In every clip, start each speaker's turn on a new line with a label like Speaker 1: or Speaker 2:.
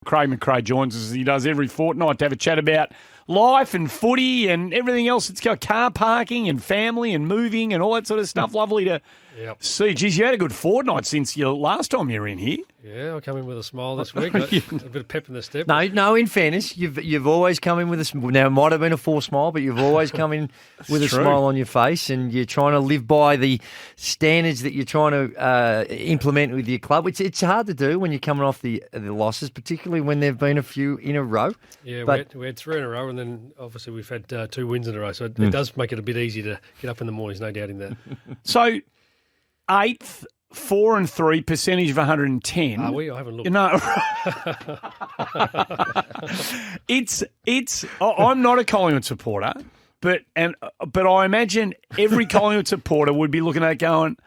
Speaker 1: McRae joins us as he does every fortnight to have a chat about life and footy and everything else. It's got car parking and family and moving and all that sort of stuff. Lovely to see. Geez, you had a good fortnight since your last time you were in here.
Speaker 2: Yeah, I come in with a smile this week. A bit of pep in the step.
Speaker 3: No. In fairness, you've always come in with a smile. Now, it might have been a forced smile, but you've always come in with a smile on your face, and you're trying to live by the standards that you're trying to implement with your club. It's hard to do when you're coming off the losses, particularly when there've been a few in a row.
Speaker 2: Yeah, we had 3 in a row, and then obviously we've had 2 wins in a row, so it does make it a bit easy to get up in the mornings, no doubt in that.
Speaker 1: So, 8th. 4 and 3 percentage of 110.
Speaker 2: Are we? I haven't looked.
Speaker 1: No, I'm not a Collingwood supporter, but I imagine every Collingwood supporter would be looking at it going,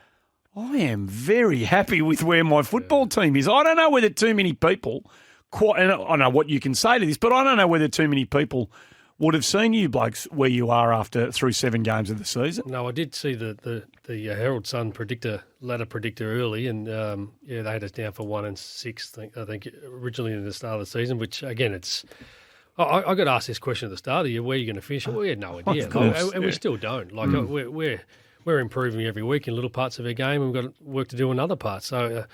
Speaker 1: I am very happy with where my football team is. I don't know whether too many people and I don't know what you can say to this, but I don't know whether too many people would have seen you blokes where you are through 7 games of the season.
Speaker 2: No, I did see the Herald Sun ladder predictor early, and they had us down for 1 and 6. I think originally in the start of the season, which again it's. I got asked this question at the start of the year: where are you going to finish? We had no idea, and we still don't. Like we're improving every week in little parts of our game, and we've got work to do in other parts. So.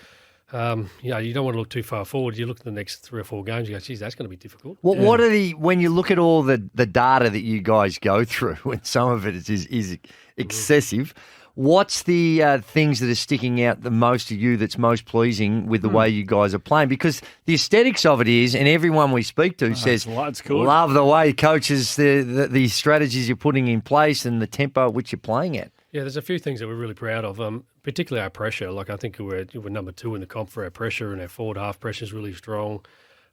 Speaker 2: You don't want to look too far forward. You look at the next 3 or 4 games, you go, geez, that's going to be difficult.
Speaker 3: What are when you look at all the data that you guys go through, and some of it is excessive, what's the things that are sticking out the most to you that's most pleasing with the way you guys are playing? Because the aesthetics of it is, and everyone we speak to says, love the way coaches, the strategies you're putting in place and the tempo at which you're playing at.
Speaker 2: Yeah, there's a few things that we're really proud of, particularly our pressure. Like I think we're number 2 in the comp for our pressure, and our forward half pressure is really strong.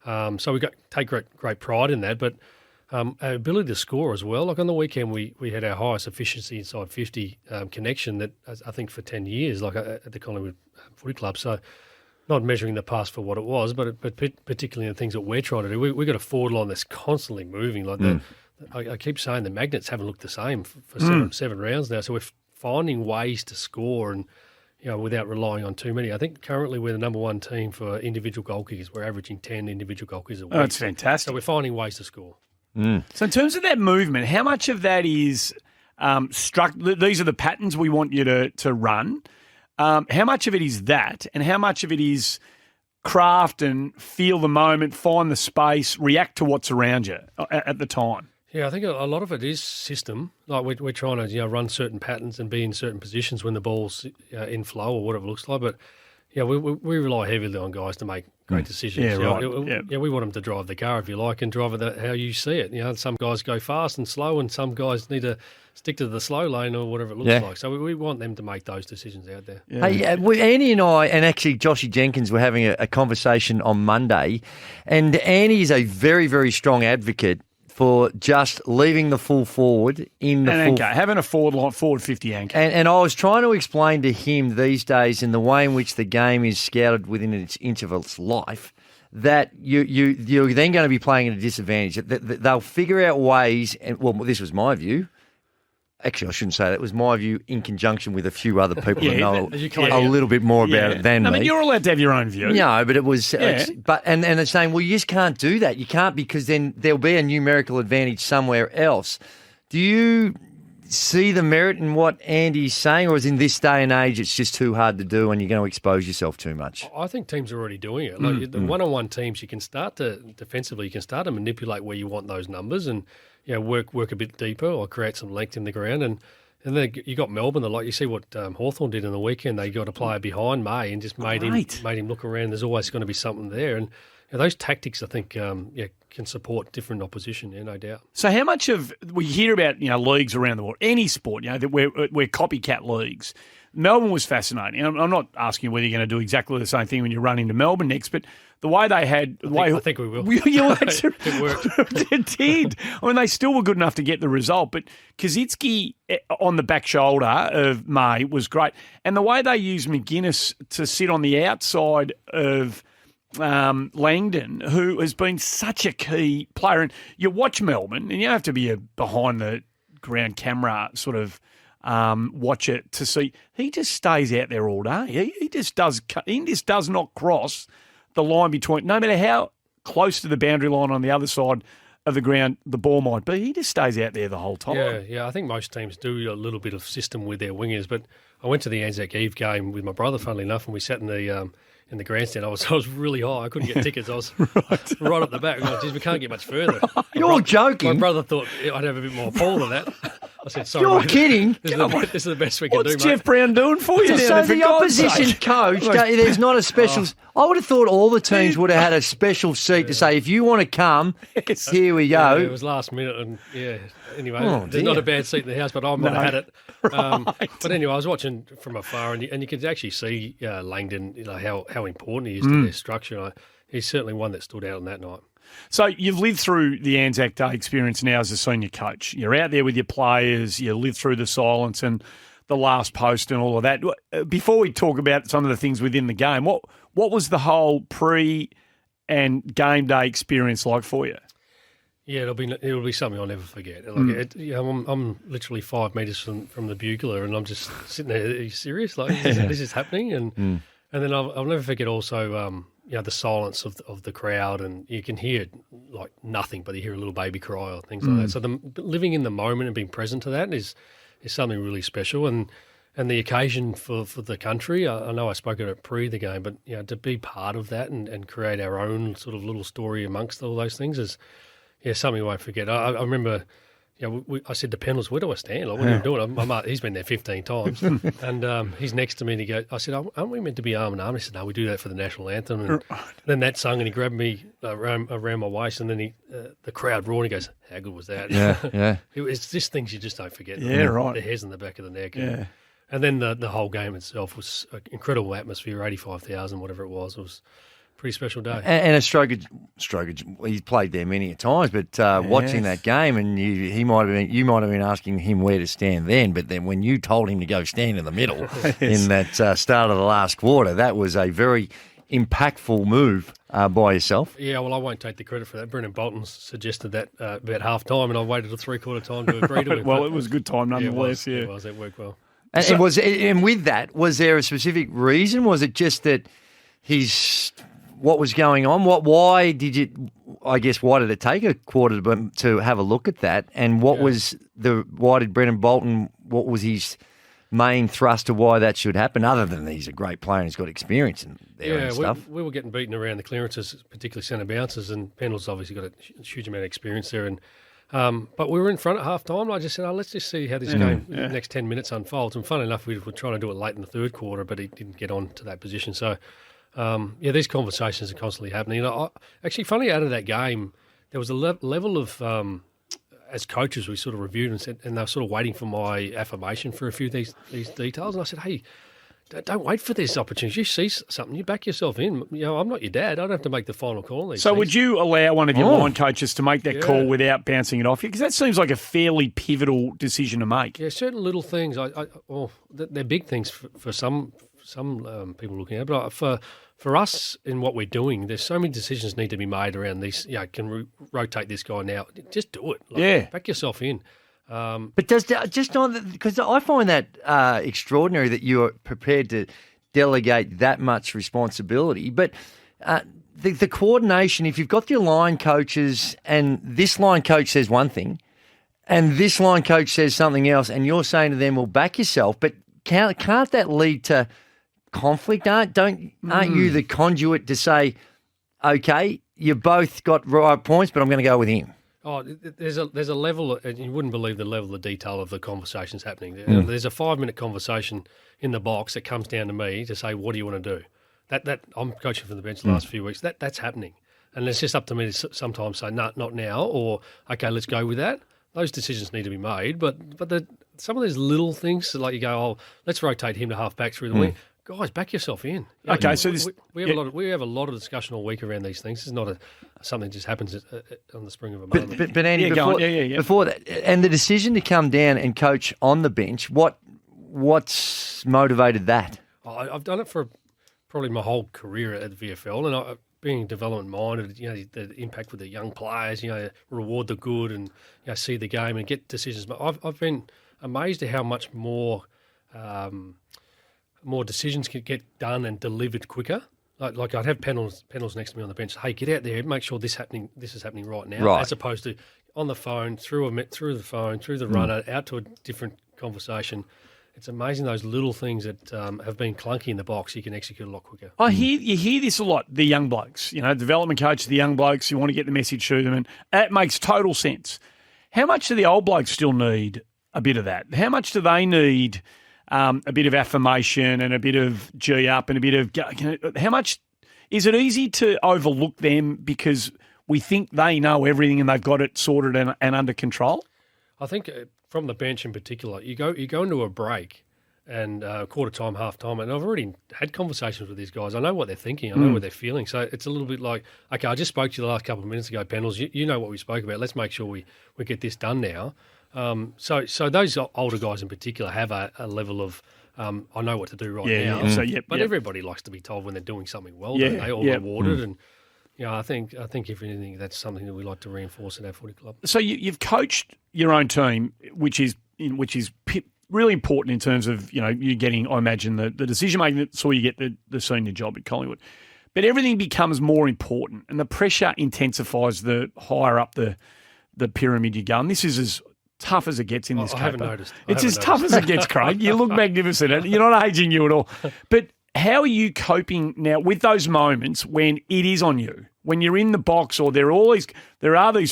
Speaker 2: So we take great pride in that. But our ability to score as well. Like on the weekend, we had our highest efficiency inside 50 connection that I think for 10 years, like at the Collingwood Footy Club. So not measuring the past for what it was, but particularly in the things that we're trying to do. We've got a forward line that's constantly moving. Like I keep saying the magnets haven't looked the same for 7 rounds now. So we're finding ways to score and, without relying on too many. I think currently we're the number 1 team for individual goal kickers. We're averaging 10 individual goal kickers a week.
Speaker 1: Oh, that's fantastic.
Speaker 2: So we're finding ways to score.
Speaker 1: So in terms of that movement, how much of that is these are the patterns we want you to run. How much of it is that, and how much of it is craft and feel the moment, find the space, react to what's around you at the time?
Speaker 2: Yeah, I think a lot of it is system. Like we're trying to run certain patterns and be in certain positions when the ball's in flow or whatever it looks like. But we rely heavily on guys to make great decisions.
Speaker 1: Yeah, right.
Speaker 2: We want them to drive the car if you like and drive it how you see it. Some guys go fast and slow, and some guys need to stick to the slow lane or whatever it looks like. So we want them to make those decisions out there.
Speaker 3: Yeah. Hey, Andy and I, and actually Joshy Jenkins, were having a conversation on Monday, and Andy is a very, very strong advocate for just leaving the full forward in the
Speaker 1: anchor, having a forward 50 anchor.
Speaker 3: And I was trying to explain to him these days, in the way in which the game is scouted within its inch of its life, that you're then going to be playing at a disadvantage. They'll figure out ways, and this was my view. Actually, I shouldn't say that. It was my view in conjunction with a few other people that know a little bit more about it than me.
Speaker 1: I mean, you're allowed to have your own view.
Speaker 3: No, but it was... And they're saying, well, you just can't do that. You can't, because then there'll be a numerical advantage somewhere else. Do you see the merit in what Andy's saying, or is in this day and age it's just too hard to do and you're going to expose yourself too much?
Speaker 2: I think teams are already doing it. Like the one-on-one teams, you can start to defensively, you can start to manipulate where you want those numbers and work a bit deeper or create some length in the ground. And then you got Melbourne, you see what Hawthorn did in the weekend. They got a player behind May and just made him look around. There's always going to be something there. And those tactics, I think, can support different opposition, no doubt.
Speaker 1: So how much of we hear about leagues around the world, any sport, that we're copycat leagues. Melbourne was fascinating. I'm not asking you whether you're going to do exactly the same thing when you run into Melbourne next, but the way they had...
Speaker 2: I think we will.
Speaker 1: It worked. It did. I mean, they still were good enough to get the result, but Kaczynski on the back shoulder of May was great. And the way they used McGuinness to sit on the outside of Langdon, who has been such a key player. And you watch Melbourne, and you have to be a behind-the-ground camera sort of watch it to see. He just stays out there all day. He just does not cross the line between, no matter how close to the boundary line on the other side of the ground the ball might be, he just stays out there the whole time.
Speaker 2: Yeah. I think most teams do a little bit of system with their wingers, but I went to the Anzac Eve game with my brother, funnily enough, and we sat in the grandstand. I was really high. I couldn't get tickets. I was right up the back. I was, geez, we can't get much further.
Speaker 3: You're joking.
Speaker 2: My brother thought I'd have a bit more pull than that. I said, sorry,
Speaker 3: You're
Speaker 2: mate,
Speaker 3: kidding.
Speaker 2: This is the best we can do,
Speaker 1: What's
Speaker 2: mate.
Speaker 1: Jeff Brown doing for you?
Speaker 3: So
Speaker 1: down there,
Speaker 3: the
Speaker 1: for God's
Speaker 3: opposition
Speaker 1: sake?
Speaker 3: coach, there's not a special. I would have thought all the teams would have had a special seat to say, if you want to come, here we go.
Speaker 2: Yeah, it was last minute, and anyway,
Speaker 3: Oh,
Speaker 2: there's not a bad seat in the house, but I might have had it.
Speaker 1: Right.
Speaker 2: But anyway, I was watching from afar, and you could actually see Langdon, how important he is to their structure. And he's certainly one that stood out on that night.
Speaker 1: So you've lived through the Anzac Day experience now as a senior coach. You're out there with your players. You live through the silence and the last post and all of that. Before we talk about some of the things within the game, what was the whole pre and game day experience like for you?
Speaker 2: Yeah, it'll be something I'll never forget. Like I'm literally 5 metres from the bugler, and I'm just sitting there. Are you serious? Like this is happening, and then I'll never forget also the silence of the crowd, and you can hear like nothing, but you hear a little baby cry or things like that. So living in the moment and being present to that is something really special, and the occasion for the country. I know I spoke about it pre the game, but to be part of that and create our own sort of little story amongst all those things is something I won't forget. I remember. I said to Pendles, where do I stand? Like, what are you doing? He's been there 15 times. And he's next to me and I said, aren't we meant to be arm in arm? He said, no, we do that for the national anthem. And then that sung and he grabbed me around my waist, and then the crowd roared and he goes, how good was that?
Speaker 3: Yeah.
Speaker 2: It's just things you just don't forget.
Speaker 1: Yeah, right.
Speaker 2: The hairs in the back of the neck.
Speaker 1: Yeah.
Speaker 2: And then the whole game itself was an incredible atmosphere, 85,000, whatever it was. It was a pretty special day.
Speaker 3: And a Strokage, he's played there many a times, but watching that game, and you might have been asking him where to stand then, but then when you told him to go stand in the middle in that start of the last quarter, that was a very impactful move by yourself.
Speaker 2: Yeah, well, I won't take the credit for that. Brendan Bolton suggested that about half time, and I waited a three-quarter time to agree to it.
Speaker 1: Well, it was a good time nonetheless.
Speaker 2: It was. It worked well.
Speaker 3: And with that, was there a specific reason? Was it just that what was going on? Why did it take a quarter to have a look at that? And why did Brendan Bolton, what was his main thrust of why that should happen, other than he's a great player and he's got experience in there and stuff?
Speaker 2: We were getting beaten around the clearances, particularly centre bounces, and Pendle's obviously got a huge amount of experience there. And but we were in front at half time. I just said, let's just see how this game, the next 10 minutes unfolds. And funnily enough, we were trying to do it late in the third quarter, but he didn't get on to that position. So, these conversations are constantly happening. Actually, funny out of that game, there was a level of, as coaches, we sort of reviewed and said, and they were sort of waiting for my affirmation for a few of these details. And I said, hey, don't wait for this opportunity. You see something, you back yourself in. I'm not your dad. I don't have to make the final call on these things.
Speaker 1: Would you allow one of your line coaches to make that call without bouncing it off you? Because that seems like a fairly pivotal decision to make.
Speaker 2: Yeah, certain little things. They're big things for some people looking at it, but for us in what we're doing, there's so many decisions need to be made around this. Can we rotate this guy now? Just do it. Back yourself in.
Speaker 3: But because I find that extraordinary that you are prepared to delegate that much responsibility. But the coordination, if you've got your line coaches and this line coach says one thing and this line coach says something else, and you're saying to them, well, back yourself, but can't that lead to conflict? Aren't you the conduit to say, okay, you both got right points, but I'm going to go with him?
Speaker 2: Oh, there's a level, and you wouldn't believe the level of detail of the conversations happening. There's a 5-minute conversation in the box that comes down to me to say, what do you want to do? That I'm coaching from the bench the last few weeks. That's happening, and it's just up to me to sometimes say, no, not now, or okay, let's go with that. Those decisions need to be made, but some of those little things, like you go, let's rotate him to half back through the week. Guys, back yourself in.
Speaker 1: Okay, so
Speaker 2: we have a lot of discussion all week around these things. It's not something that just happens on the spring of a moment.
Speaker 3: But Andy, before that, and the decision to come down and coach on the bench, what's motivated that?
Speaker 2: I've done it for probably my whole career at the VFL, and being development minded, the impact with the young players, reward the good, and see the game and get decisions. But I've been amazed at how much more decisions can get done and delivered quicker Like I'd have panels next to me on the bench. Hey, get out there, make sure this is happening right now,
Speaker 3: Right.
Speaker 2: as opposed to on the phone, through the runner, out to a different conversation. It's amazing those little things that have been clunky in the box. You can execute a lot quicker.
Speaker 1: You hear this a lot. The young blokes, development coach, the young blokes, you want to get the message to them, and that makes total sense. How much do the old blokes still need a bit of that? How much do they need a bit of affirmation and a bit of G up and a bit of how much is it easy to overlook them because we think they know everything and they've got it sorted and under control?
Speaker 2: I think from the bench in particular, you go into a break and quarter time, half time, and I've already had conversations with these guys. I know what they're thinking. I know what they're feeling. So it's a little bit like, okay, I just spoke to you the last couple of minutes ago, panels. You know what we spoke about. Let's make sure we get this done now. So those older guys in particular have a level of I know what to do right now.
Speaker 1: So
Speaker 2: but everybody likes to be told when they're doing something well. Don't they all rewarded and. I think if anything, that's something that we like to reinforce at our footy club.
Speaker 1: So you've coached your own team, which is really important in terms of you getting, I imagine, the decision making that saw you get the senior job at Collingwood. But everything becomes more important, and the pressure intensifies the higher up the pyramid you go. And this is as tough as it gets in this caper.
Speaker 2: I haven't noticed.
Speaker 1: It's as tough as it gets, Craig. You look magnificent, and you're not aging you at all. But how are you coping now with those moments when it is on you? When you're in the box or there are these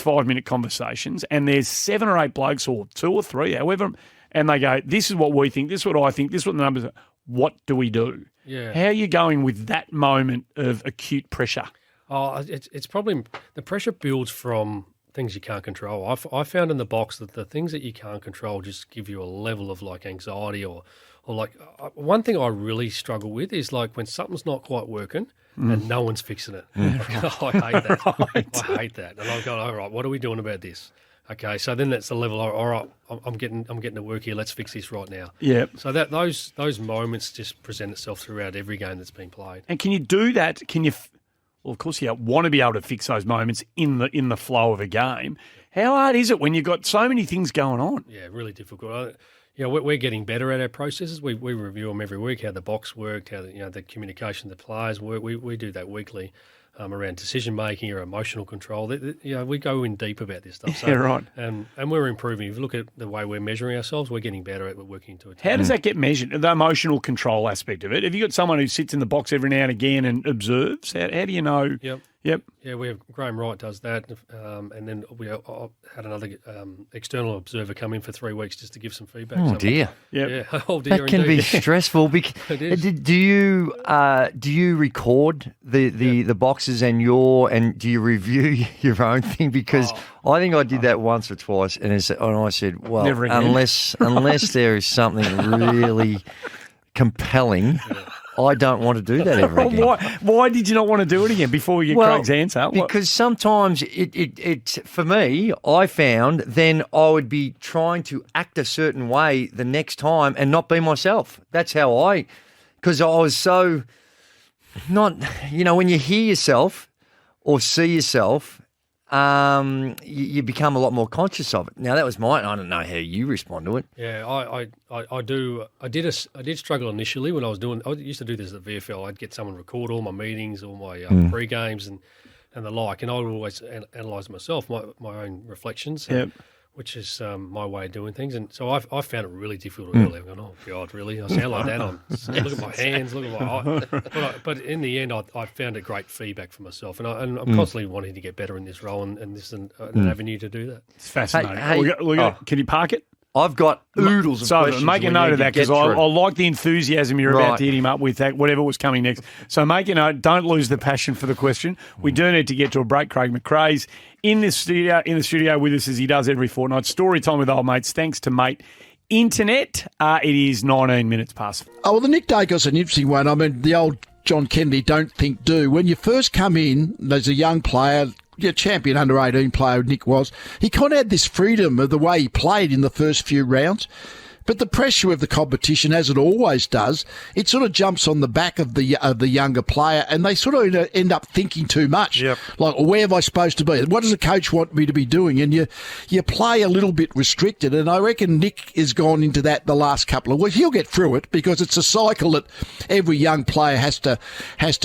Speaker 1: 5-minute conversations and there's 7 or 8 blokes or 2 or 3, however, and they go, this is what we think, this is what I think, this is what the numbers are. What do we do?
Speaker 2: Yeah.
Speaker 1: How are you going with that moment of acute pressure?
Speaker 2: Oh, it's probably the pressure builds from things you can't control. I found in the box that the things that you can't control just give you a level of like anxiety or like one thing I really struggle with is like when something's not quite working and no one's fixing it. I hate that. Right. I hate that. And I've got, all right, what are we doing about this? Okay, so then that's the level. All right, I'm getting to work here. Let's fix this right now.
Speaker 1: Yeah.
Speaker 2: So that those moments just present itself throughout every game that's been played.
Speaker 1: And can you do that? Can you? Well, of course, you want to be able to fix those moments in the flow of a game. How hard is it when you've got so many things going on?
Speaker 2: Yeah, really difficult. We're getting better at our processes. We review them every week, how the box worked, how the communication of the players work. We do that weekly around decision making or emotional control. We go in deep about this stuff. So,
Speaker 1: yeah, right.
Speaker 2: And we're improving. If you look at the way we're measuring ourselves, we're getting better at working to it.
Speaker 1: How does that get measured? The emotional control aspect of it. Have you got someone who sits in the box every now and again and observes? How do you know?
Speaker 2: Yep. Yeah, we have Graham Wright does that, and then we had another external observer come in for 3 weeks just to give some feedback.
Speaker 3: Oh dear,
Speaker 2: yeah, oh dear,
Speaker 3: that can be stressful.
Speaker 2: It is.
Speaker 3: Do you record the boxes and do you review your own thing? Because I think I did that once or twice, and I said, well, unless there is something really compelling. Yeah. I don't want to do that ever again.
Speaker 1: Why did you not want to do it again before we get Craig's answer?
Speaker 3: Because sometimes it for me, I found then I would be trying to act a certain way the next time and not be myself. That's how because I was so not, when you hear yourself or see yourself, you become a lot more conscious of it. Now that was mine. I don't know how you respond to it.
Speaker 2: Yeah, I do. I did struggle initially when I used to do this at VFL. I'd get someone record all my meetings, all my pre-games and the like, and I would always analyse myself, my own reflections.
Speaker 1: Yep.
Speaker 2: Which is my way of doing things. And so I found it really difficult early. I'm going, oh, God, really? I sound like that. Look at my hands, look at my eye. But in the end, I found it great feedback for myself. And I'm constantly wanting to get better in this role, and this is an avenue to do that.
Speaker 1: It's fascinating. Can you park it?
Speaker 3: I've got oodles of questions.
Speaker 1: So make a note of that because I like the enthusiasm you're about to hit him up with, that whatever was coming next. So make a note. Don't lose the passion for the question. We do need to get to a break. Craig McRae's in the studio with us as he does every fortnight. Story time with old mates. Thanks to Mate Internet. It is 19 minutes past.
Speaker 4: Oh, well, the Nick Dacos an interesting one. I mean, the old John Kennedy, don't think, do. When you first come in, there's a young player, champion under-18 player Nick was, he kind of had this freedom of the way he played in the first few rounds. But the pressure of the competition, as it always does, it sort of jumps on the back of the younger player, and they sort of end up thinking too much.
Speaker 1: Yep.
Speaker 4: Like, where am I supposed to be? What does the coach want me to be doing? And you play a little bit restricted, and I reckon Nick has gone into that the last couple of weeks. He'll get through it because it's a cycle that every young player has to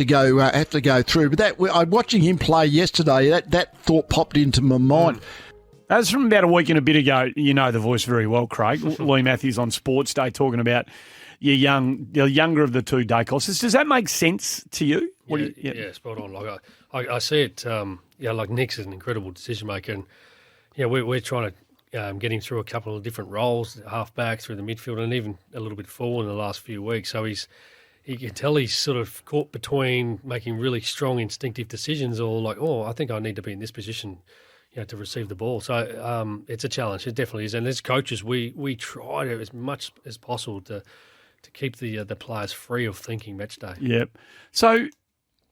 Speaker 4: go through. But I'm watching him play yesterday. That thought popped into my mind.
Speaker 1: That was from about a week and a bit ago. You know the voice very well, Craig. Lee Matthews on Sports Day talking about the younger of the two Dacos. Does that make sense to you?
Speaker 2: Yeah, spot on. Like I see it. Like Nick's is an incredible decision maker, and we're trying to get him through a couple of different roles, half back, through the midfield, and even a little bit forward in the last few weeks. So you can tell he's sort of caught between making really strong instinctive decisions, or like, I think I need to be in this position, to receive the ball. So it's a challenge. It definitely is. And as coaches, we try to, as much as possible, to keep the players free of thinking match day.
Speaker 1: Yep. So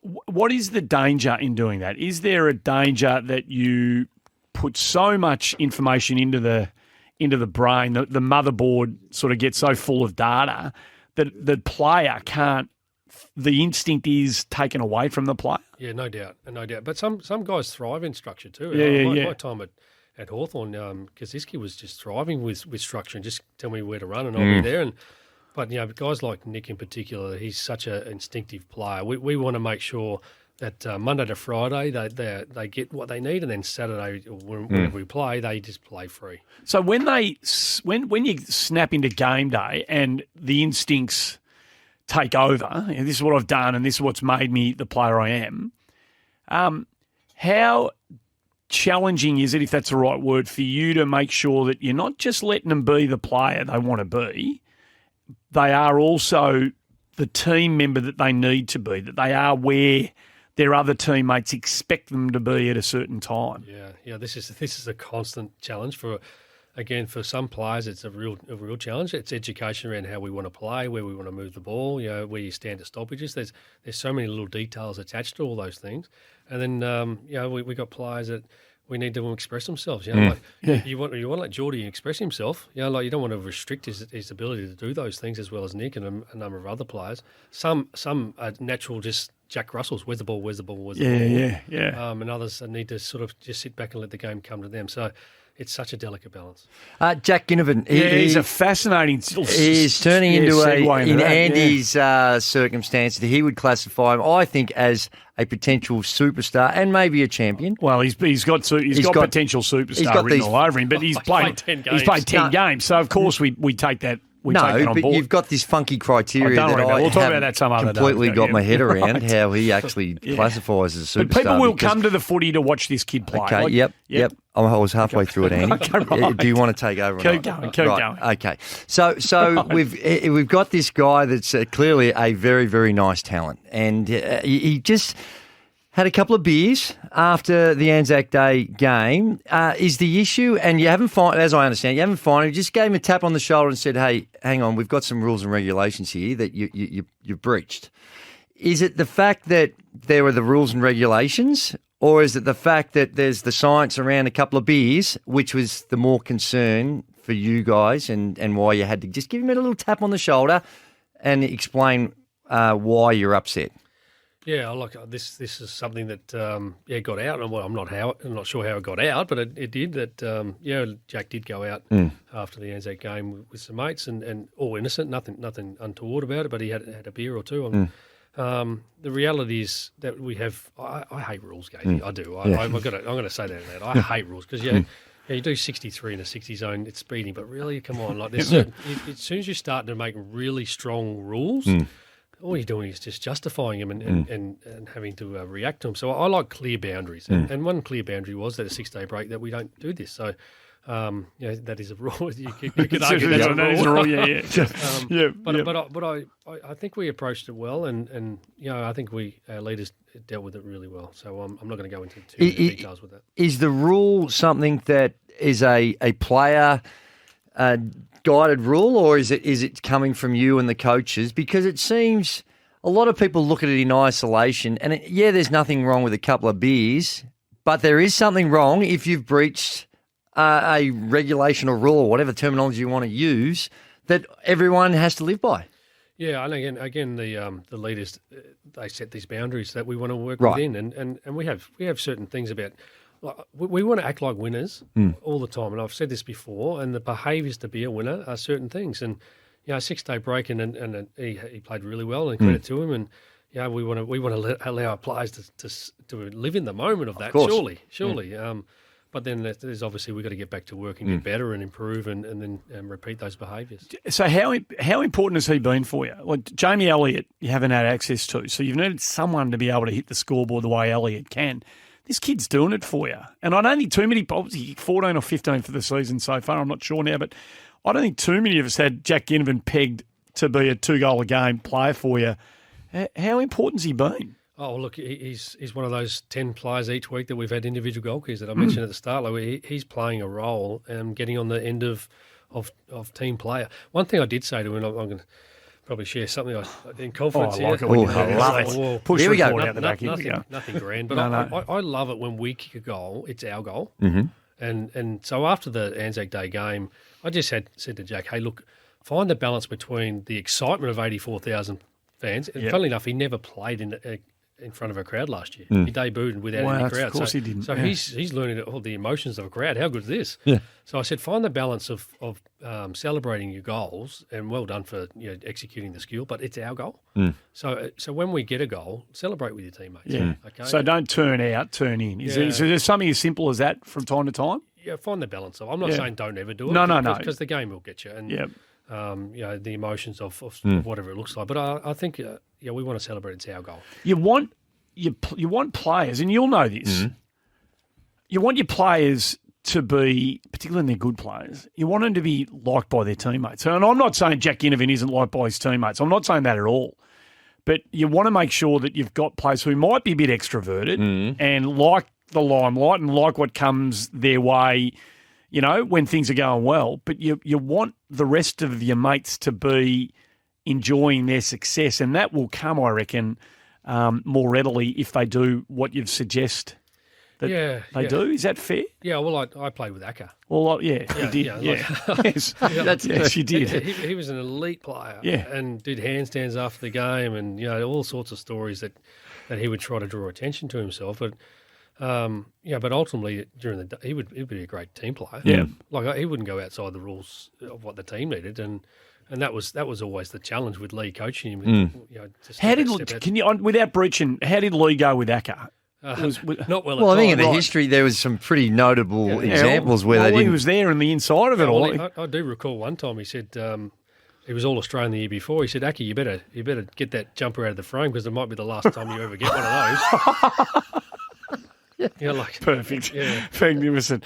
Speaker 1: what is the danger in doing that? Is there a danger that you put so much information into the brain, that the motherboard sort of gets so full of data that the player can't, the instinct is taken away from the player?
Speaker 2: Yeah, no doubt. But some guys thrive in structure too. My time at Hawthorn, Kaczynski was just thriving with structure and just tell me where to run and I'll be there. But guys like Nick in particular, he's such an instinctive player. We want to make sure that Monday to Friday they get what they need, and then Saturday, whenever we play, they just play free. So
Speaker 1: when you snap into game day and the instincts take over, and this is what I've done and this is what's made me the player I am, how challenging is it, if that's the right word, for you to make sure that you're not just letting them be the player they want to be, they are also the team member that they need to be, that they are where their other teammates expect them to be at a certain time?
Speaker 2: Yeah. This is a constant challenge for some players. It's a real challenge. It's education around how we want to play, where we want to move the ball, where you stand at stoppages. There's so many little details attached to all those things. And then we got players that we need to express themselves. You want to let Geordie express himself. You don't want to restrict his ability to do those things, as well as Nick and a number of other players. Some are natural, just Jack Russells. Where's the ball?
Speaker 1: Yeah.
Speaker 2: And others need to sort of just sit back and let the game come to them. So it's such a delicate balance.
Speaker 3: Jack Ginnivan.
Speaker 1: He's a fascinating.
Speaker 3: He's turning into Andy's circumstance that he would classify him, I think, as a potential superstar and maybe a champion.
Speaker 1: Well, he's got potential superstar written all over him, but he's played 10 games. He's played 10 games, so of course we take that. But
Speaker 3: you've got this funky criteria
Speaker 1: we'll talk about that some other day.
Speaker 3: Completely got my head around how he actually classifies as a superstar.
Speaker 1: But people will come to the footy to watch this kid play.
Speaker 3: Okay, yep. I was halfway through it, Andy.
Speaker 1: Okay, right.
Speaker 3: Do you want to take over?
Speaker 1: Keep going.
Speaker 3: Okay. So we've got this guy that's clearly a very, very nice talent, and he just had a couple of beers after the Anzac Day game. Is the issue, and you haven't fined, as I understand, you just gave him a tap on the shoulder and said, hey, hang on, we've got some rules and regulations here that you breached. Is it the fact that there were the rules and regulations, or is it the fact that there's the science around a couple of beers, which was the more concern for you guys, and why you had to just give him a little tap on the shoulder and explain why you're upset?
Speaker 2: Yeah, this is something that got out, and I'm not sure how it got out, but it did. That Jack did go out after the Anzac game with some mates, and all innocent, nothing untoward about it. But he had a beer or two. The reality is that we have. I hate rules, Gazy. I do. I'm going to say that. I hate rules because you do 63 in a 60 zone, it's speeding. But really, come on, as soon as you start to make really strong rules. All you're doing is just justifying them and having to react to them. So I like clear boundaries. And one clear boundary was that a 6-day break that we don't do this. So, that is a rule. You could argue that's a rule. But I think we approached it well, and I think our leaders dealt with it really well. So I'm not going to go into too many details with that.
Speaker 3: Is the rule something that is a player guided rule, or is it coming from you and the coaches? Because it seems a lot of people look at it in isolation, and there's nothing wrong with a couple of beers, but there is something wrong if you've breached a regulation or rule or whatever terminology you want to use that everyone has to live by.
Speaker 2: Yeah, and again, the leaders they set these boundaries that we want to work
Speaker 3: Right.
Speaker 2: within, and we have certain things about. Like, we want to act like winners all the time, and I've said this before. And the behaviours to be a winner are certain things, and 6-day break, and he played really well, and credit to him. And we want to allow our players to live in the moment of that.
Speaker 3: Course.
Speaker 2: Surely. But then there's obviously we've got to get back to work and get better and improve and then repeat those behaviours.
Speaker 1: So how important has he been for you? Like Jamie Elliott, you haven't had access to, so you've needed someone to be able to hit the scoreboard the way Elliott can. This kid's doing it for you. And I don't think too many, obviously 14 or 15 for the season so far, I'm not sure now, but I don't think too many of us had Jack Ginnivan pegged to be a 2-goal-a-game player for you. How important's he been?
Speaker 2: Oh, look, he's one of those 10 players each week that we've had individual goal keys that I mentioned at the start. Like he's playing a role and getting on the end of team player. One thing I did say to him, I'm going to probably share something in conference
Speaker 1: I like
Speaker 2: here.
Speaker 1: it when you
Speaker 3: I
Speaker 1: do
Speaker 3: love
Speaker 1: that.
Speaker 3: it.
Speaker 1: Well, push
Speaker 3: Here we go.
Speaker 1: report out the back. Here we go.
Speaker 2: Nothing grand, but
Speaker 1: No.
Speaker 2: I love it when we kick a goal, it's our goal.
Speaker 3: Mm-hmm.
Speaker 2: And so after the Anzac Day game, I just said to Jack, hey, look, find the balance between the excitement of 84,000 fans. And funnily enough, he never played in front of a crowd last year. He debuted without any crowd.
Speaker 1: Of course he didn't.
Speaker 2: So he's learning all the emotions of a crowd. How good is this?
Speaker 3: Yeah.
Speaker 2: So I said, find the balance of celebrating your goals, and well done for executing the skill, but it's our goal. So when we get a goal, celebrate with your teammates.
Speaker 1: Yeah.
Speaker 2: Okay.
Speaker 1: So don't turn out, turn in. Is there something as simple as that from time to time?
Speaker 2: Yeah, find the balance of. I'm not saying don't ever do it.
Speaker 1: No.
Speaker 2: Because the game will get you. And the emotions of whatever it looks like. But I think we want to celebrate. It's our goal.
Speaker 1: You want players, and you'll know this. You want your players to be, particularly when they're good players, you want them to be liked by their teammates. And I'm not saying Jack Ginnivan isn't liked by his teammates. I'm not saying that at all. But you want to make sure that you've got players who might be a bit extroverted and like the limelight and like what comes their way, when things are going well. But you want the rest of your mates to be enjoying their success, and that will come, I reckon, more readily if they do what you've suggested that they do. Is that fair?
Speaker 2: Yeah, well, I played with Akka.
Speaker 1: Well, you did. Yes, you did.
Speaker 2: He was an elite player.
Speaker 1: Yeah.
Speaker 2: And did handstands after the game, and all sorts of stories that he would try to draw attention to himself. But but ultimately during the day, he would be a great team player.
Speaker 1: Yeah.
Speaker 2: Like he wouldn't go outside the rules of what the team needed, and that was always the challenge with Lee coaching him. Without
Speaker 1: breaching, how did Lee go with Akka?
Speaker 2: Not well.
Speaker 3: Well, I think
Speaker 2: in
Speaker 3: in the history there was some pretty notable examples where they didn't.
Speaker 1: He was there in the inside of it all.
Speaker 2: I do recall one time he said he was all Australian the year before. He said, "Aki, you better get that jumper out of the frame because it might be the last time you ever get one of those."
Speaker 1: Perfect.
Speaker 2: Yeah.
Speaker 1: Magnificent.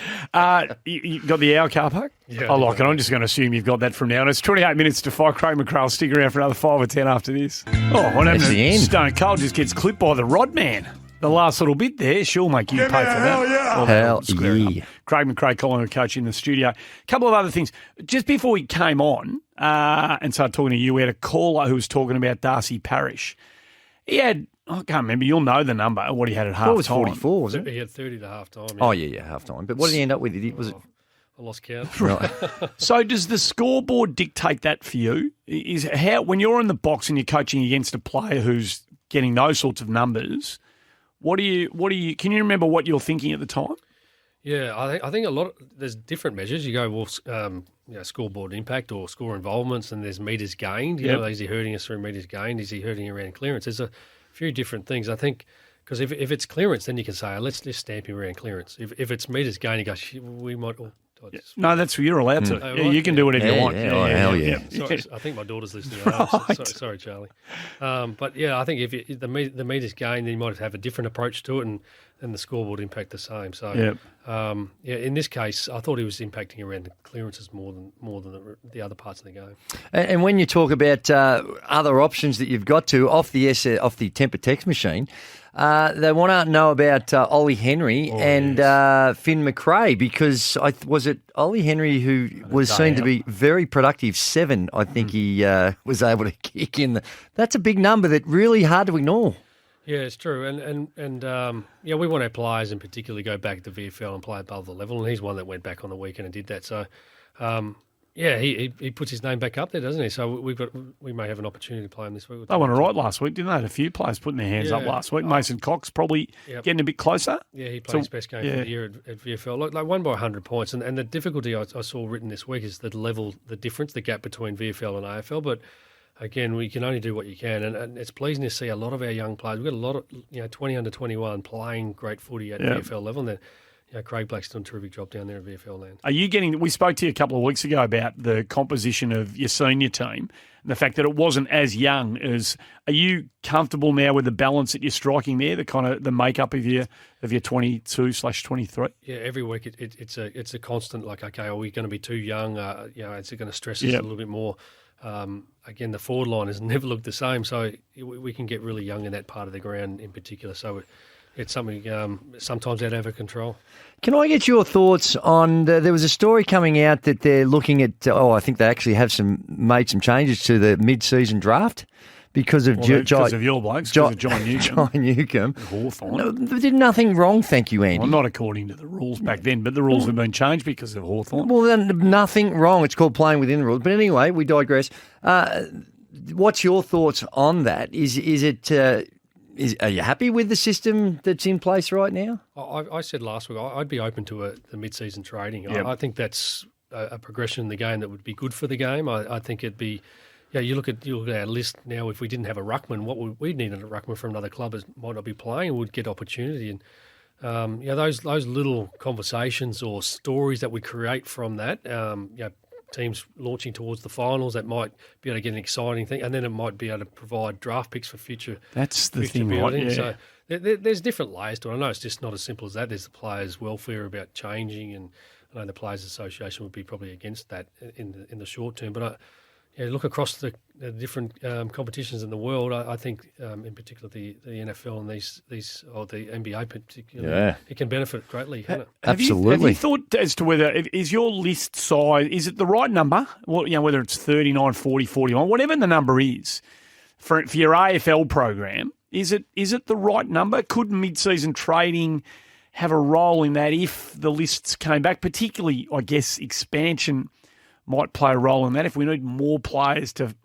Speaker 1: You got the hour car park?
Speaker 2: Yeah,
Speaker 1: I like it. I'm just going to assume you've got that from now on. It's 28 minutes to 5. Craig McRae will stick around for another 5 or 10 after this. Oh, what happened?
Speaker 3: the end.
Speaker 1: Stone Cold just gets clipped by the rod man. The last little bit there, she'll make you pay for that.
Speaker 3: Hell yeah.
Speaker 1: Craig McRae, Collingwood coach in the studio. A couple of other things. Just before we came on and started talking to you, we had a caller who was talking about Darcy Parish. He had, I can't remember, you'll know the number, what he had at half time.
Speaker 3: It was 44, was it?
Speaker 2: He had 30 to half time. Yeah.
Speaker 3: Oh, yeah, half time. But what did he end up with? Was it?
Speaker 2: I lost count.
Speaker 3: Right.
Speaker 1: So does the scoreboard dictate that for you? Is how when you're in the box and you're coaching against a player who's getting those sorts of numbers, what do you can you remember what you're thinking at the time?
Speaker 2: Yeah, I think there's different measures. You go, scoreboard impact or score involvements, and there's metres gained. Is he hurting us through metres gained? Is he hurting around clearance? There's a few different things. I think because if it's clearance, then you can say, let's just stamp him around clearance. If it's metres gained, you go, we might.
Speaker 1: No, that's you're allowed to.
Speaker 2: Oh,
Speaker 1: Yeah,
Speaker 2: right.
Speaker 1: you can do whatever you want.
Speaker 3: Hell yeah.
Speaker 2: Sorry, I think my daughter's listening.
Speaker 1: Right.
Speaker 2: Sorry, Charlie. But yeah, I think if the metres gained, then you might have a different approach to it, and the scoreboard impact the same. So in this case, I thought he was impacting around the clearances more than the other parts of the game.
Speaker 3: And when you talk about other options that you've got to off the temper text machine, they want to know about Ollie Henry and Finn McRae, because was it Ollie Henry who was seen to be very productive? 7, I think he was able to kick in. That's a big number that really hard to ignore.
Speaker 2: Yeah, it's true, and we want our players in particular to go back to VFL and play above the level, and he's one that went back on the weekend and did that. So, Yeah, he puts his name back up there, doesn't he? So we may have an opportunity to play him this week.
Speaker 1: They won it right last week, didn't they? Had a few players putting their hands up last week. Mason Cox probably getting a bit closer.
Speaker 2: Yeah, he played his best game for the year at VFL. Look, they won by 100 points, and the difficulty I saw written this week is the difference, the gap between VFL and AFL. But again, we can only do what you can, and it's pleasing to see a lot of our young players. We've got a lot of 20 under 21 playing great footy at VFL level, and then. Craig Black's done a terrific job down there at VFL land.
Speaker 1: Are you getting? We spoke to you a couple of weeks ago about the composition of your senior team and the fact that it wasn't as young as. Are you comfortable now with the balance that you're striking there? The kind of the makeup of your 22/23.
Speaker 2: Yeah, every week it's a constant. Like, okay, are we going to be too young? Is it going to stress us a little bit more? Again, the forward line has never looked the same, so we can get really young in that part of the ground in particular. So. It's something sometimes out of our control.
Speaker 3: Can I get your thoughts on? There was a story coming out that they're looking at. I think they actually have made some changes to the mid-season draft because of
Speaker 1: because of your blokes, because of John Newcomb.
Speaker 3: John Newcomb.
Speaker 1: Hawthorn.
Speaker 3: No, they did nothing wrong, thank you, Andy.
Speaker 1: Well, not according to the rules back then, but the rules have been changed because of Hawthorn.
Speaker 3: Well, then nothing wrong. It's called playing within the rules. But anyway, we digress. What's your thoughts on that? Is it? Are you happy with the system that's in place right now?
Speaker 2: I said last week I'd be open to the mid-season trading.
Speaker 1: Yep.
Speaker 2: I think that's a progression in the game that would be good for the game. I think it'd be, you look at our list now. If we didn't have a ruckman, what we'd need a ruckman from another club might not be playing and would get opportunity. And those little conversations or stories that we create from that. Teams launching towards the finals, that might be able to get an exciting thing, and then it might be able to provide draft picks for future.
Speaker 1: That's the thing, right? Yeah.
Speaker 2: So there's different layers to it. I know it's just not as simple as that. There's the players' welfare about changing, and I know the Players Association would be probably against that in the short term. But look across the different competitions in the world. I think, in particular, the NFL and these or the NBA particularly, it can benefit greatly. Can it?
Speaker 3: Absolutely.
Speaker 1: Have you thought as to whether is your list size, is it the right number? Well, whether it's 39, 40, 41, whatever the number is for your AFL program, is it the right number? Could mid-season trading have a role in that if the lists came back, particularly, I guess, expansion might play a role in that. If we need more players to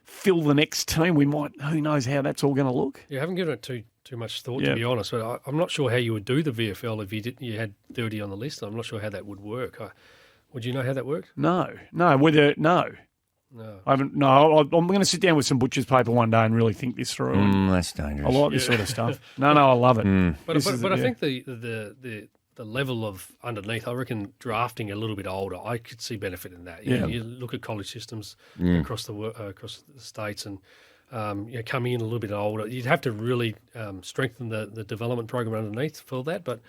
Speaker 1: fill the next team, we might. Who knows how that's all going to look?
Speaker 2: I haven't given it too much thought, to be honest. But I'm not sure how you would do the VFL if you had 30 on the list. I'm not sure how that would work. Would you know how that worked?
Speaker 1: No. I haven't. No, I'm going to sit down with some butcher's paper one day and really think this through.
Speaker 3: That's dangerous.
Speaker 1: I like this sort of stuff. No, I love it.
Speaker 2: But I think the level of underneath, I reckon drafting a little bit older, I could see benefit in that. You look at college systems across the states and coming in a little bit older. You'd have to really strengthen the development program underneath for that. But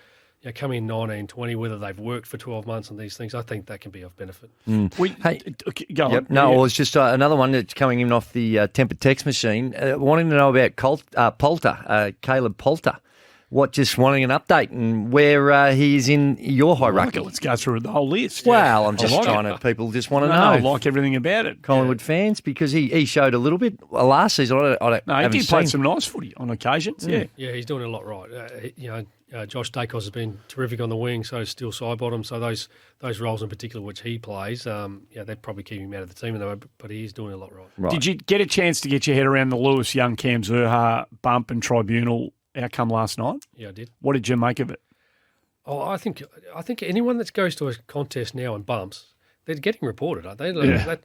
Speaker 2: coming in 19, 20, whether they've worked for 12 months on these things, I think that can be of benefit.
Speaker 1: Go on.
Speaker 3: No, it's just another one that's coming in off the tempered text machine, wanting to know about Poulter, Caleb Poulter. Just wanting an update and where he is in your hierarchy.
Speaker 1: Let's go through the whole list.
Speaker 3: Well, I'm just trying to. People just want to know.
Speaker 1: I like everything about it.
Speaker 3: Collingwood fans, because he showed a little bit last season.
Speaker 1: He did play some nice footy on occasions. Yeah,
Speaker 2: he's doing a lot right. Josh Dacos has been terrific on the wing, so is Steele Sidebottom. So those roles in particular which he plays, they'd probably keep him out of the team, but he is doing a lot right.
Speaker 1: Did you get a chance to get your head around the Lewis Young, Cam Zurhaar bump and Tribunal outcome last night?
Speaker 2: Yeah, I did.
Speaker 1: What did you make of it?
Speaker 2: Oh, I think anyone that goes to a contest now and bumps, they're getting reported, aren't they?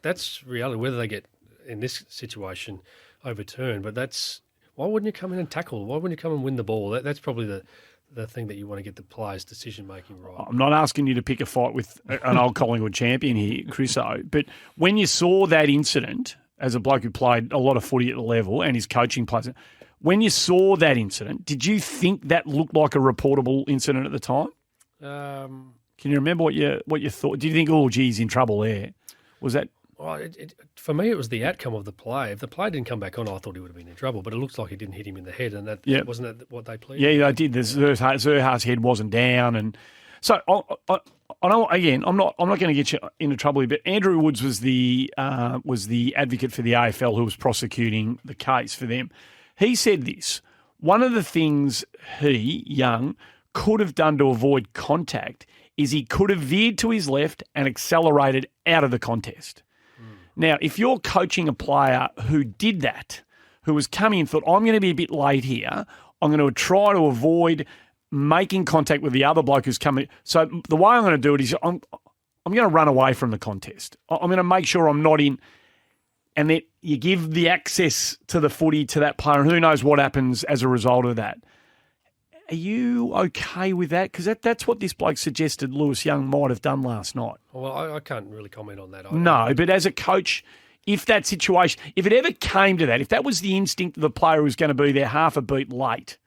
Speaker 2: That's reality. Whether they get in this situation overturned, but why wouldn't you come in and tackle? Why wouldn't you come and win the ball? That's probably the thing that you want to get the players' decision making right.
Speaker 1: I'm not asking you to pick a fight with an old Collingwood champion here, Chriso, but when you saw that incident, as a bloke who played a lot of footy at the level and his coaching players. When you saw that incident, did you think that looked like a reportable incident at the time? Can you remember what you thought? Did you think, oh, geez, in trouble there? Was that?
Speaker 2: Well, for me, it was the outcome of the play. If the play didn't come back on, I thought he would have been in trouble. But it looks like he didn't hit him in the head, and wasn't that what they pleaded?
Speaker 1: Yeah, they did. Zurhaar's head wasn't down, and so I know. Again, I'm not going to get you into trouble here, but Andrew Woods was the advocate for the AFL who was prosecuting the case for them. He said this, one of the things Young, could have done to avoid contact is he could have veered to his left and accelerated out of the contest. Now, if you're coaching a player who did that, who was coming and thought, I'm going to be a bit late here, I'm going to try to avoid making contact with the other bloke who's coming. So the way I'm going to do it is I'm going to run away from the contest. I'm going to make sure I'm not in. And then you give the access to the footy to that player, and who knows what happens as a result of that. Are you okay with that? Because that's what this bloke suggested Lewis Young might have done last night.
Speaker 2: Well, I can't really comment on that.
Speaker 1: No, but as a coach, if that situation, if it ever came to that, if that was the instinct of the player who was going to be there half a beat late,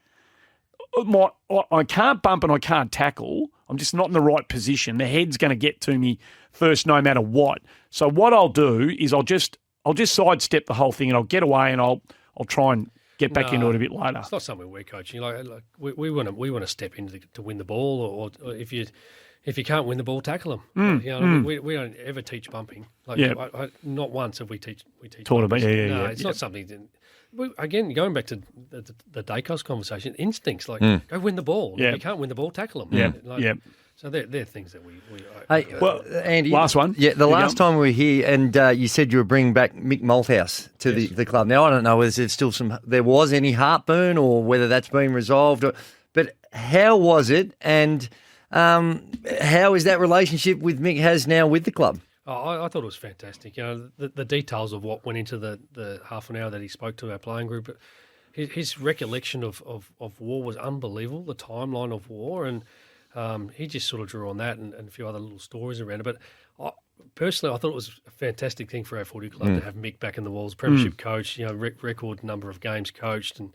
Speaker 1: I can't bump and I can't tackle. I'm just not in the right position. The head's going to get to me first no matter what. So what I'll do is I'll just sidestep the whole thing and I'll get away and I'll try and get back into it a bit later.
Speaker 2: It's not something we're coaching. Like we want to step into to win the ball, or if you can't win the ball, tackle them. We don't ever teach bumping. Like not once have we teach.
Speaker 1: Taught about
Speaker 2: It's not something. Again, going back to the Dacos conversation, instincts like go win the ball.
Speaker 1: Yeah.
Speaker 2: If you can't win the ball, tackle them. So they're things that we
Speaker 3: Andy,
Speaker 1: last one.
Speaker 3: Yeah, the last time we were here, and you said you were bringing back Mick Malthouse to the club. Now, I don't know whether there was any heartburn or whether that's been resolved. But how was it, and how is that relationship with Mick has now with the club?
Speaker 2: I thought it was fantastic. The details of what went into the half an hour that he spoke to our playing group, but his recollection of war was unbelievable, the timeline of war, and he just sort of drew on that and a few other little stories around it. But personally, I thought it was a fantastic thing for our footy club to have Mick back in the walls, premiership coach, record number of games coached. And,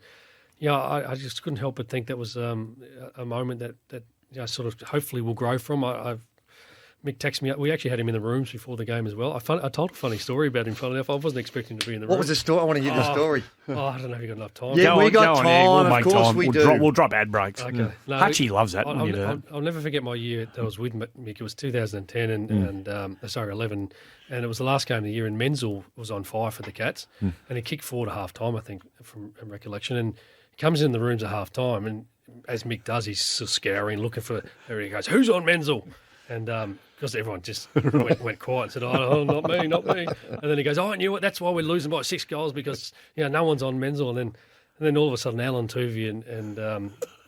Speaker 2: I just couldn't help but think that was a moment that sort of hopefully will grow from. Mick texted me. We actually had him in the rooms before the game as well. I told a funny story about him. Funny enough, I wasn't expecting him to be in the room.
Speaker 3: What was the story? I want to hear the story.
Speaker 2: I don't know if you got enough time.
Speaker 3: Yeah, we got time. Of course we do.
Speaker 1: We'll drop ad breaks.
Speaker 2: Okay. No,
Speaker 1: Hutchie loves that.
Speaker 2: I'll never forget my year that I was with Mick. It was 2010 and 11, and it was the last game of the year. And Menzel was on fire for the Cats, and he kicked forward at half time, I think, from recollection. And he comes in the rooms at half time, and as Mick does, he's sort of scouring, looking for. There he goes. Who's on Menzel? And because everyone just went quiet and said, "Oh, not me." And then he goes, "Oh, I knew it. That's why we're losing by 6 goals because no one's on Menzel." And then all of a sudden, Alan Tuvey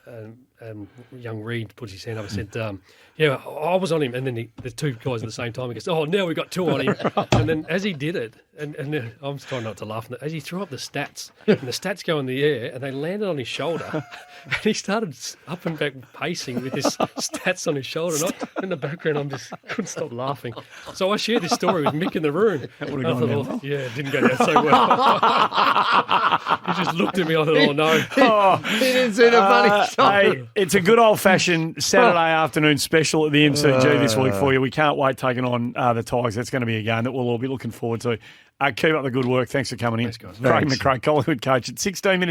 Speaker 2: and young Reed puts his hand up and said, I was on him. And then the two guys at the same time, he goes, "Oh, now we got 2 on him." And then as he did it, and I'm trying not to laugh, as he threw up the stats, and the stats go in the air, and they landed on his shoulder, and he started up and back pacing with his stats on his shoulder. And in the background, I just couldn't stop laughing. So I shared this story with Mick in the room.
Speaker 1: That would have gone down.
Speaker 2: It didn't go down so well. He just looked at me, I thought, "Oh, no."
Speaker 3: He didn't see the funny story.
Speaker 1: Hey, it's a good old-fashioned Saturday afternoon special at the MCG this week for you. We can't wait taking on the Tigers. That's going to be a game that we'll all be looking forward to. Keep up the good work. Thanks for coming in.
Speaker 2: Thanks, guys.
Speaker 1: Craig McRae, Collingwood coach at 16 minutes.